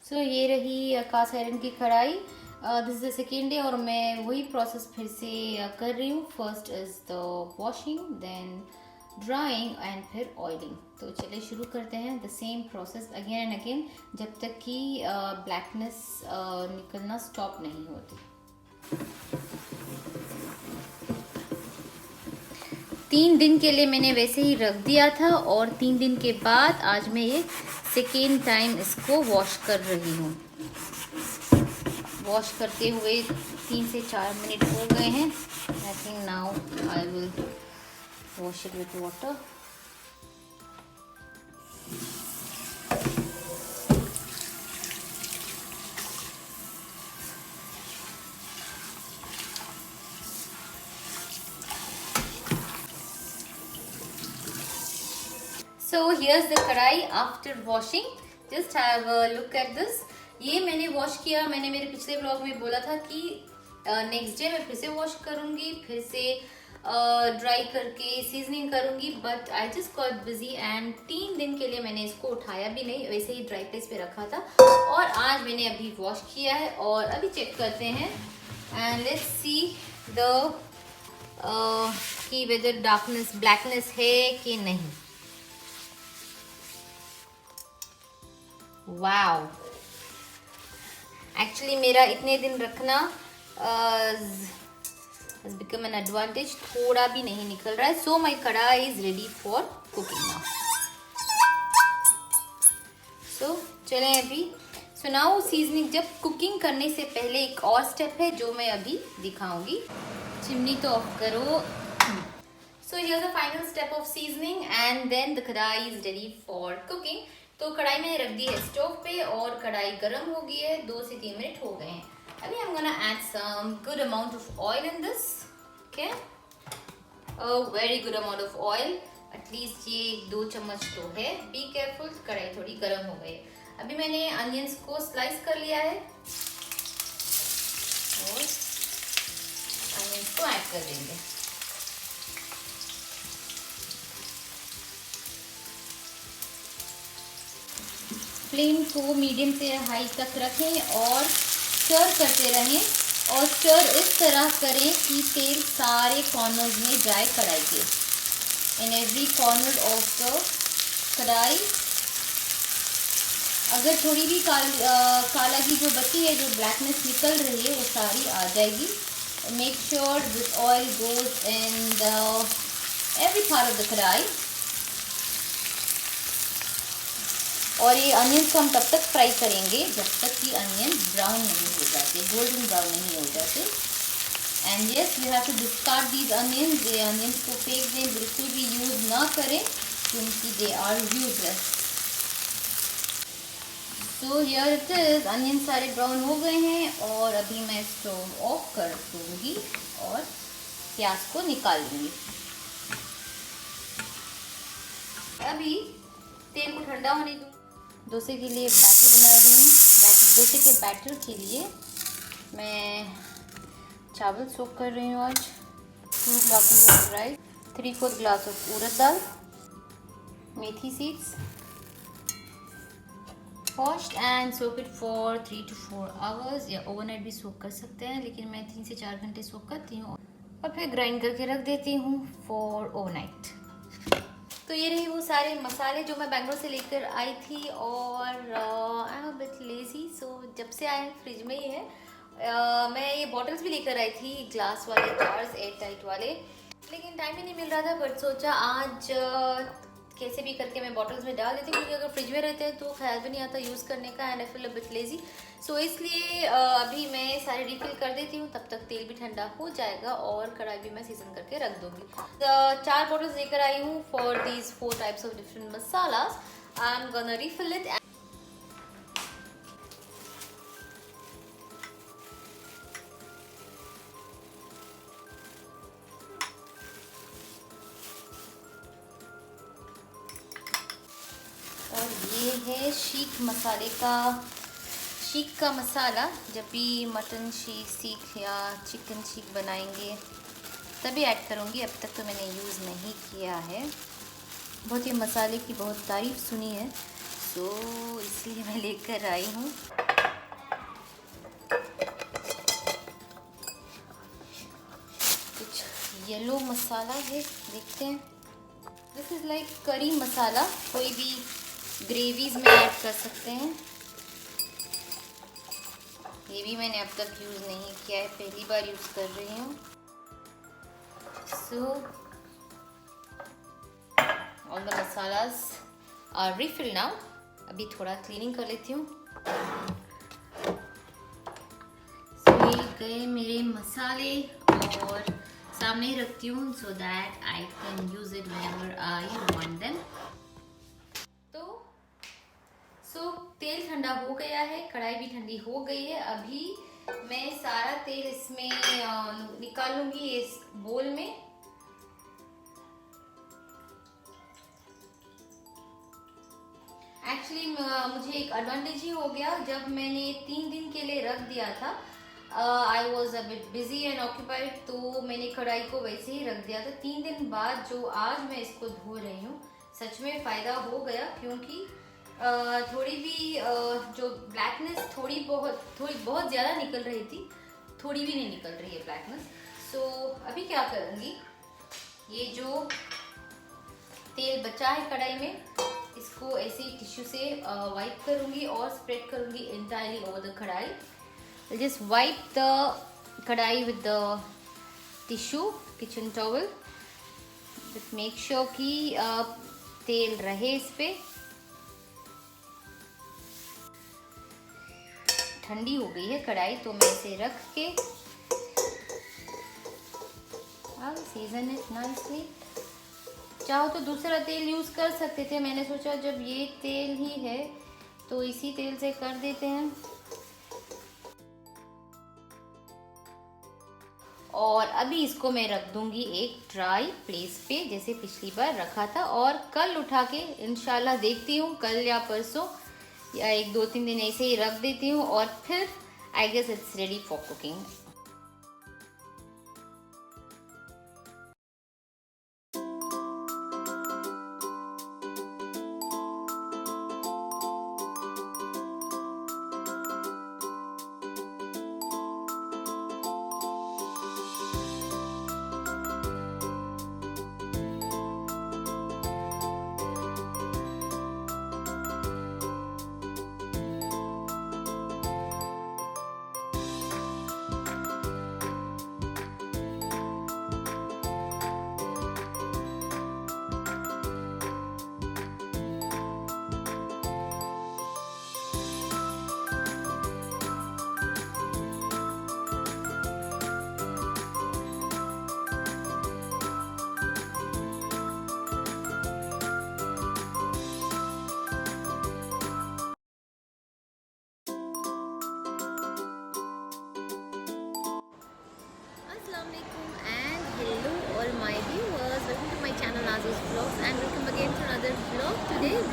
सो ये रही cast iron की कढ़ाई। This is the second day और मैं वही प्रोसेस फिर से कर रही हूँ। First is the washing, then drying and फिर ऑयलिंग। तो चलिए शुरू करते हैं the same process again and again जब तक कि ब्लैकनेस निकलना स्टॉप नहीं होती। 3 दिन के लिए मैंने वैसे ही रख दिया था और 3 दिन के बाद आज मैं ये सेकेंड टाइम इसको वॉश कर रही हूँ। वॉश करते हुए 3 से 4 मिनट हो गए हैं। I think now I will wash it with water. So here's the कढ़ाई after washing. Just have a look at this. ये मैंने वॉश किया। मैंने मेरे पिछले ब्लॉग में बोला था कि नेक्स्ट डे मैं फिर से वॉश करूंगी, फिर से ड्राई करके सीजनिंग करूंगी, but I just got busy and 3 दिन के लिए मैंने इसको उठाया भी नहीं, वैसे ही ड्राई प्लेस पे रखा था। और आज मैंने अभी वॉश किया है और अभी चेक करते हैं एंड लेट्स सी द कि वेदर डार्कनेस ब्लैकनेस है कि नहीं। वाओ, एक्चुअली मेरा इतने दिन रखना has become an advantage। थोड़ा भी नहीं निकल रहा है। So my kadai is ready for cooking now. So चलें अभी। So now seasoning. जब कुकिंग करने से पहले एक और स्टेप है जो मैं अभी दिखाऊंगी। चिमनी तो ऑफ करो। So here the final step of seasoning and then the kadhai is ready for cooking. तो कढ़ाई मैंने रख दी है स्टोव पे और कढ़ाई गर्म हो गई है। 2 से 3 मिनट हो गए हैं। अभी I'm gonna add some good amount of oil in this, okay? A very good amount of oil, at least ये 2 चम्मच तो है। Be careful, कढ़ाई थोड़ी गर्म हो गई। अभी मैंने अनियंस को स्लाइस कर लिया है और अनियंस को ऐड कर देंगे। फ्लेम को मीडियम से हाई तक रखें और स्टर करते रहें और स्टर इस तरह करें कि तेल सारे कॉर्नर्स में जाए कढ़ाई के, in every corner of the कढ़ाई। अगर थोड़ी भी काला की जो बची है, जो ब्लैकनेस निकल रही है, वो सारी आ जाएगी। Make sure this oil goes in the every part of the कढ़ाई। और ये अनियंस को हम तब तक फ्राई करेंगे जब तक कि अनियन ब्राउन नहीं हो जाते, गोल्डन ब्राउन नहीं हो जाते। And yes, we have to discard these onions. ये अनियंस को फेंक दें, बिल्कुल भी यूज़ ना करें क्योंकि they are useless. So here it is. Onion सारे ब्राउन हो गए हैं और अभी मैं स्टोव ऑफ कर दूँगी और प्याज को निकाल लूँगी। अभी तेल को ठंडा होने दूँ। डोसे के लिए बैटर बना रही हूँ। डोसे के बैटर के लिए मैं चावल सोक कर रही हूँ आज। 2 glasses of rice, 3/4 glass of urad dal, methi seeds, washed and soak it for 3 to 4 hours, या ओवरनाइट भी सोक कर सकते हैं, लेकिन मैं 3 से 4 घंटे सोक करती हूँ और फिर ग्राइंड करके रख देती हूँ फॉर ओवरनाइट। तो ये रही वो सारे मसाले जो मैं बैंगलोर से लेकर आई थी और I am a bit lazy, so जब से आए हैं फ्रिज में ही है। मैं ये बॉटल्स भी लेकर आई थी, ग्लास वाले जार्स, एयर टाइट वाले, लेकिन टाइम ही नहीं मिल रहा था। बट सोचा आज कैसे भी करके मैं बॉटल्स में डाल देती हूँ, क्योंकि अगर फ्रिज में रहते हैं तो ख्याल भी नहीं आता यूज़ करने का and I feel a bit lazy. So इसलिए अभी मैं सारे रिफिल कर देती हूँ, तब तक तेल भी ठंडा हो जाएगा और कढ़ाई भी मैं सीजन करके रख दूँगी। 4 बॉटल्स लेकर आई हूँ for these 4 types of different masalas. I am gonna refill it. और ये है शीख मसाले का, शीख का मसाला। जब भी मटन सीख या चिकन सीख बनाएंगे तभी ऐड करूँगी, अब तक तो मैंने यूज़ नहीं किया है। बहुत ही मसाले की बहुत तारीफ़ सुनी है, सो इसलिए मैं लेकर आई हूँ। कुछ येलो मसाला है, देखते हैं। दिस इज़ लाइक करी मसाला, कोई भी ग्रेवीज में ऐड कर सकते हैं। ये भी मैंने अब तक यूज़ नहीं किया है, पहली बार यूज़ कर रही हूँ। So all the masalas are refill now. अभी थोड़ा क्लीनिंग कर लेती हूँ। ये गए मेरे मसाले और सामने रखती हूँ so that I can use it whenever I want them. तो तेल ठंडा हो गया है, कढ़ाई भी ठंडी हो गई है। अभी मैं सारा तेल इसमें निकाल लूंगी इस बोल में। एक्चुअली मुझे एक एडवांटेज ही हो गया, जब मैंने 3 दिन के लिए रख दिया था, I was a bit busy and occupied, तो मैंने कढ़ाई को वैसे ही रख दिया था। 3 दिन बाद जो आज मैं इसको धो रही हूँ, सच में फ़ायदा हो गया, क्योंकि थोड़ी भी जो ब्लैकनेस थोड़ी बहुत ज़्यादा निकल रही थी, थोड़ी भी नहीं निकल रही है ब्लैकनेस। सो अभी क्या करूँगी, ये जो तेल बचा है कढ़ाई में, इसको ऐसे ही टिश्यू से वाइप करूँगी और स्प्रेड करूँगी एंटायरली ओवर द कढ़ाई। जस्ट वाइप द कढ़ाई with the tissue, kitchen towel. Just make sure कि तेल रहे इस पे। ठंडी हो गई है कढ़ाई, तो मैं इसे रख के अब सीजन इट नाइसली। चाहो तो दूसरा तेल यूज़ कर सकते थे, मैंने सोचा जब ये तेल ही है तो इसी तेल से कर देते हैं। और अभी इसको मैं रख दूंगी एक ड्राई प्लेस पे, जैसे पिछली बार रखा था, और कल उठा के इंशाल्लाह देखती हूँ, कल या परसों या 1-2-3 दिन ऐसे ही रख देती हूँ, और फिर I guess it's ready for cooking.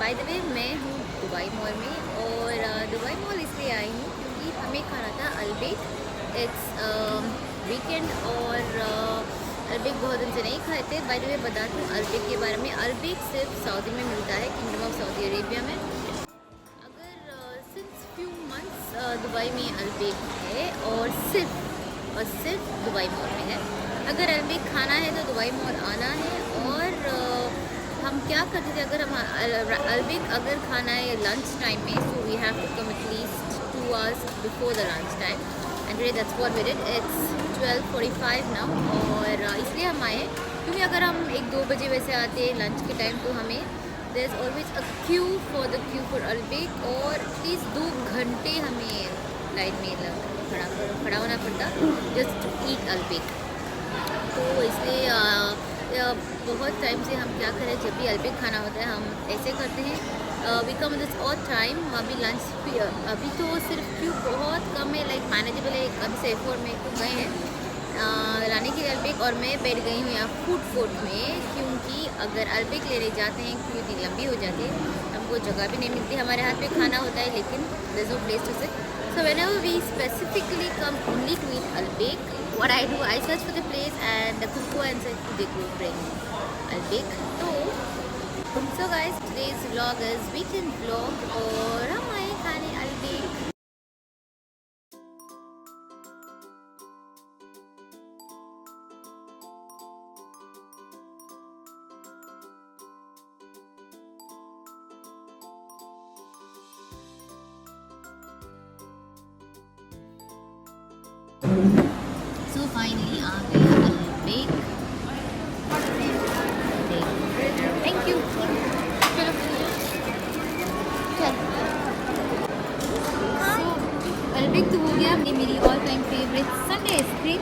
By the way, मैं हूँ दुबई मॉल में, और दुबई मॉल इसलिए आई हूँ क्योंकि हमें खाना था अल्बिक। इट्स वीकेंड और अल्बिक बहुत दिन से नहीं खाए थे। बाय द वे बताती हूँ अल्बिक के बारे में। अल्बिक सिर्फ सऊदी में मिलता है, किंगडम ऑफ सऊदी अरेबिया में। अगर सिंस फ्यू मंथ्स दुबई में अल्बिक है, और सिर्फ दुबई मॉल में है। अगर अल्बिक खाना है तो दुबई मॉल आना है। और हम क्या करते थे, अगर हम अल्बिक अगर खाना है लंच टाइम में, so we have to come at least 2 hours before the lunch time, and today that's what we did. It's 12:45 now, और इसलिए हम आए क्योंकि अगर हम 1-2 बजे वैसे आते हैं लंच के टाइम, तो हमें there is always a queue for Al Baik, और एटलीस्ट 2 घंटे हमें लाइन में खड़ा होना पड़ता जस्ट टू ईट अल्बिक। तो इसलिए बहुत टाइम से हम क्या करें, जब भी अल्बिक खाना होता है हम ऐसे करते हैं, we come this all time. अभी लंच अभी तो सिर्फ क्यों बहुत कम है, लाइक मैनेजेबल है। अभी से 4 में तो गए हैं लाने के लिए अल्बिक, और मैं बैठ गई हूँ यहाँ फूड कोर्ट में, क्योंकि अगर अल्बिक लेने जाते हैं क्यों इतनी लंबी हो जाती है, हमको जगह भी नहीं मिलती। हमारे हाथ में खाना होता है लेकिन there is no place to sit. So whenever we specifically come only to eat Al Baik, what I do, I search for the place and the cook and say they go bring अल्बिक। तो So guys, today's vlog is weekend vlog और हम आए खाने Al Baik. So finally आ गए Al Baik. Thank you. चलो Al Baik तो हो गया। ये मेरी all time favourite Sunday ice cream.